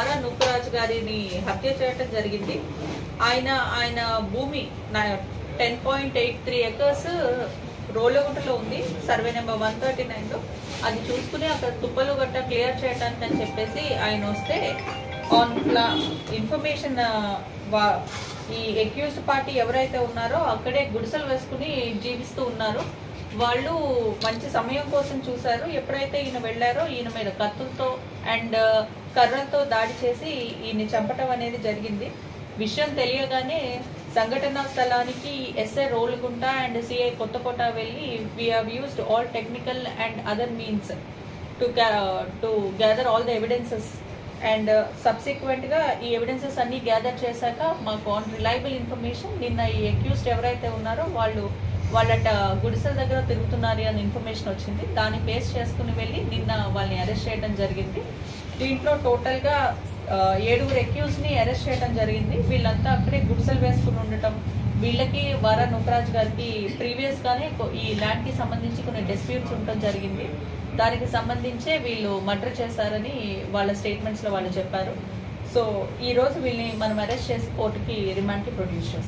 వారా నూకరాజు గారిని హత్య చేయడం జరిగింది. ఆయన భూమి 10.83 ఎకర్స్ రోలగుంటలో ఉంది, సర్వే నెంబర్ 139లో. అది చూసుకుని అక్కడ తుప్పలు గట్ట క్లియర్ చేయడానికి అని చెప్పేసి ఆయన వస్తే ఆన్ ఇన్ఫర్మేషన్ ఈ అక్యూజ్డ్ పార్టీ ఎవరైతే ఉన్నారో అక్కడే గుడిసెలు వేసుకుని జీవిస్తూ ఉన్నారు. వాళ్ళు మంచి సమయం కోసం చూశారు. ఎప్పుడైతే ఈయన వెళ్ళారో ఈయన మీద కత్తులతో అండ్ కర్రలతో దాడి చేసి ఈయన్ని చంపటం అనేది జరిగింది. విషయం తెలియగానే సంఘటనా స్థలానికి SI Rolugunta and CI Kothakota వెళ్ళి we have used all technical and other means to gather all the evidences and subsequent గా ఈ ఎవిడెన్సెస్ అన్ని గ్యాదర్ చేశాక మాకు ఆన్ రిలయబుల్ ఇన్ఫర్మేషన్ నిన్న ఈ అక్యూజ్డ్ ఎవరైతే ఉన్నారో వాళ్ళ గుడిసెల దగ్గర తిరుగుతున్నారు అని ఇన్ఫర్మేషన్ వచ్చింది. దాన్ని బేస్ చేసుకుని వెళ్ళి నిన్న వాళ్ళని అరెస్ట్ చేయడం జరిగింది. దీంట్లో టోటల్ గా 7 అక్యూజ్ ని అరెస్ట్ చేయడం జరిగింది. వీళ్ళంతా అక్కడే గుడిసెలు వేసుకుని ఉండటం, వీళ్ళకి వారా నూకరాజ్ గారికి ప్రీవియస్ గానే ఈ ల్యాండ్ కి సంబంధించి కొన్ని డిస్ప్యూట్స్ ఉండటం జరిగింది. దానికి సంబంధించే వీళ్ళు మర్డర్ చేశారని వాళ్ళ స్టేట్మెంట్స్ లో వాళ్ళు చెప్పారు. సో ఈ రోజు వీళ్ళని మనం అరెస్ట్ చేసి కోర్టుకి రిమాండ్ కి ప్రొడ్యూస్ చేస్తాం.